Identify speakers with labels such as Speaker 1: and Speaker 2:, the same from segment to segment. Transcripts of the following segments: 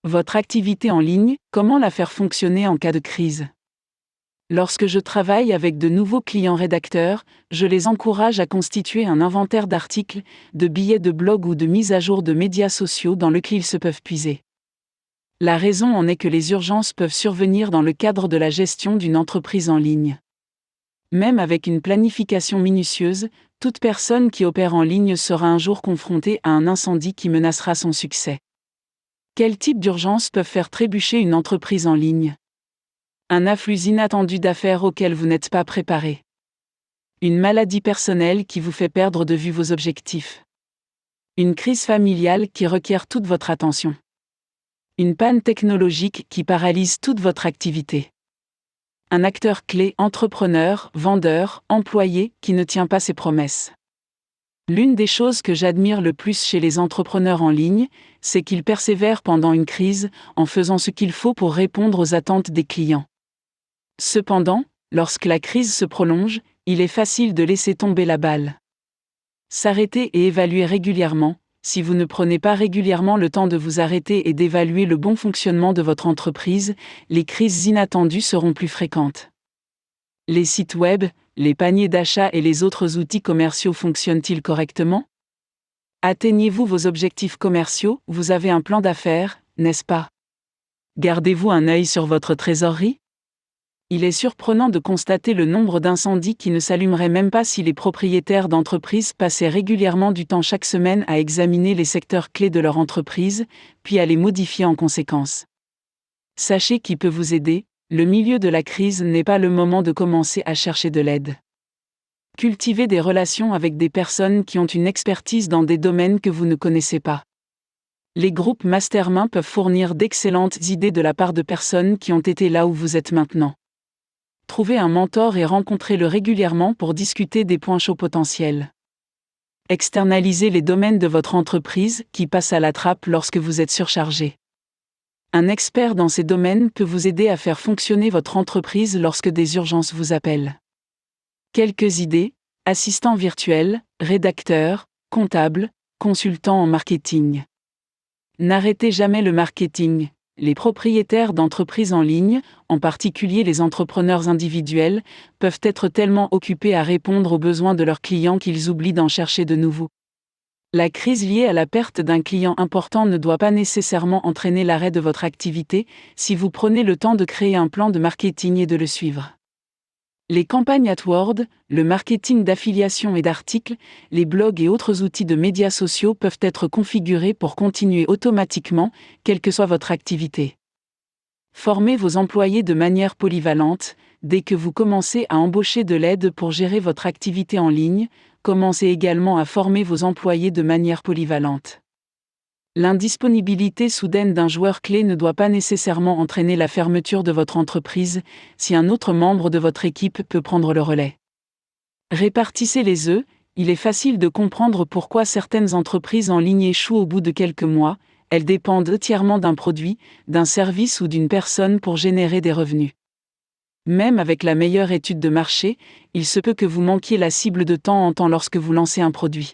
Speaker 1: Votre activité en ligne, comment la faire fonctionner en cas de crise? Lorsque je travaille avec de nouveaux clients rédacteurs, je les encourage à constituer un inventaire d'articles, de billets de blog ou de mise à jour de médias sociaux dans lequel ils se peuvent puiser. La raison en est que les urgences peuvent survenir dans le cadre de la gestion d'une entreprise en ligne. Même avec une planification minutieuse, toute personne qui opère en ligne sera un jour confrontée à un incendie qui menacera son succès. Quels types d'urgences peuvent faire trébucher une entreprise en ligne? Un afflux inattendu d'affaires auquel vous n'êtes pas préparé. Une maladie personnelle qui vous fait perdre de vue vos objectifs. Une crise familiale qui requiert toute votre attention. Une panne technologique qui paralyse toute votre activité. Un acteur clé, entrepreneur, vendeur, employé, qui ne tient pas ses promesses. L'une des choses que j'admire le plus chez les entrepreneurs en ligne, c'est qu'ils persévèrent pendant une crise, en faisant ce qu'il faut pour répondre aux attentes des clients. Cependant, lorsque la crise se prolonge, il est facile de laisser tomber la balle. S'arrêter et évaluer régulièrement. Si vous ne prenez pas régulièrement le temps de vous arrêter et d'évaluer le bon fonctionnement de votre entreprise, les crises inattendues seront plus fréquentes. Les sites web, les paniers d'achat et les autres outils commerciaux fonctionnent-ils correctement? Atteignez-vous vos objectifs commerciaux? Vous avez un plan d'affaires, n'est-ce pas? Gardez-vous un œil sur votre trésorerie? Il est surprenant de constater le nombre d'incendies qui ne s'allumeraient même pas si les propriétaires d'entreprises passaient régulièrement du temps chaque semaine à examiner les secteurs clés de leur entreprise, puis à les modifier en conséquence. Sachez qui peut vous aider, le milieu de la crise n'est pas le moment de commencer à chercher de l'aide. Cultivez des relations avec des personnes qui ont une expertise dans des domaines que vous ne connaissez pas. Les groupes mastermind peuvent fournir d'excellentes idées de la part de personnes qui ont été là où vous êtes maintenant. Trouvez un mentor et rencontrez-le régulièrement pour discuter des points chauds potentiels. Externalisez les domaines de votre entreprise qui passent à la trappe lorsque vous êtes surchargé. Un expert dans ces domaines peut vous aider à faire fonctionner votre entreprise lorsque des urgences vous appellent. Quelques idées: assistant virtuel, rédacteur, comptable, consultant en marketing. N'arrêtez jamais le marketing. Les propriétaires d'entreprises en ligne, en particulier les entrepreneurs individuels, peuvent être tellement occupés à répondre aux besoins de leurs clients qu'ils oublient d'en chercher de nouveaux. La crise liée à la perte d'un client important ne doit pas nécessairement entraîner l'arrêt de votre activité, si vous prenez le temps de créer un plan de marketing et de le suivre. Les campagnes AdWords, le marketing d'affiliation et d'articles, les blogs et autres outils de médias sociaux peuvent être configurés pour continuer automatiquement, quelle que soit votre activité. Formez vos employés de manière polyvalente. Dès que vous commencez à embaucher de l'aide pour gérer votre activité en ligne, commencez également à former vos employés de manière polyvalente. L'indisponibilité soudaine d'un joueur clé ne doit pas nécessairement entraîner la fermeture de votre entreprise, si un autre membre de votre équipe peut prendre le relais. Répartissez les œufs. Il est facile de comprendre pourquoi certaines entreprises en ligne échouent au bout de quelques mois. Elles dépendent entièrement d'un produit, d'un service ou d'une personne pour générer des revenus. Même avec la meilleure étude de marché, il se peut que vous manquiez la cible de temps en temps lorsque vous lancez un produit.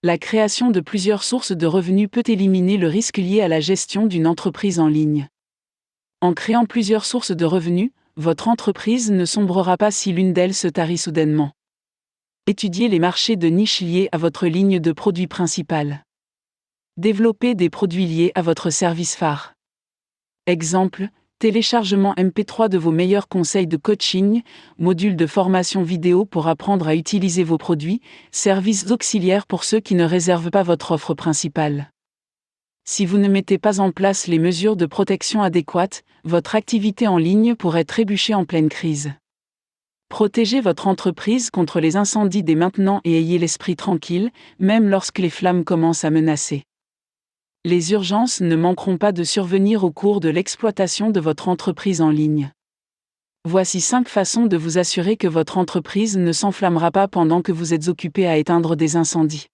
Speaker 1: La création de plusieurs sources de revenus peut éliminer le risque lié à la gestion d'une entreprise en ligne. En créant plusieurs sources de revenus, votre entreprise ne sombrera pas si l'une d'elles se tarit soudainement. Étudiez les marchés de niche liés à votre ligne de produits principale. Développez des produits liés à votre service phare. Exemple: téléchargement MP3 de vos meilleurs conseils de coaching, module de formation vidéo pour apprendre à utiliser vos produits, services auxiliaires pour ceux qui ne réservent pas votre offre principale. Si vous ne mettez pas en place les mesures de protection adéquates, votre activité en ligne pourrait trébucher en pleine crise. Protégez votre entreprise contre les incendies dès maintenant et ayez l'esprit tranquille, même lorsque les flammes commencent à menacer. Les urgences ne manqueront pas de survenir au cours de l'exploitation de votre entreprise en ligne. Voici 5 façons de vous assurer que votre entreprise ne s'enflammera pas pendant que vous êtes occupé à éteindre des incendies.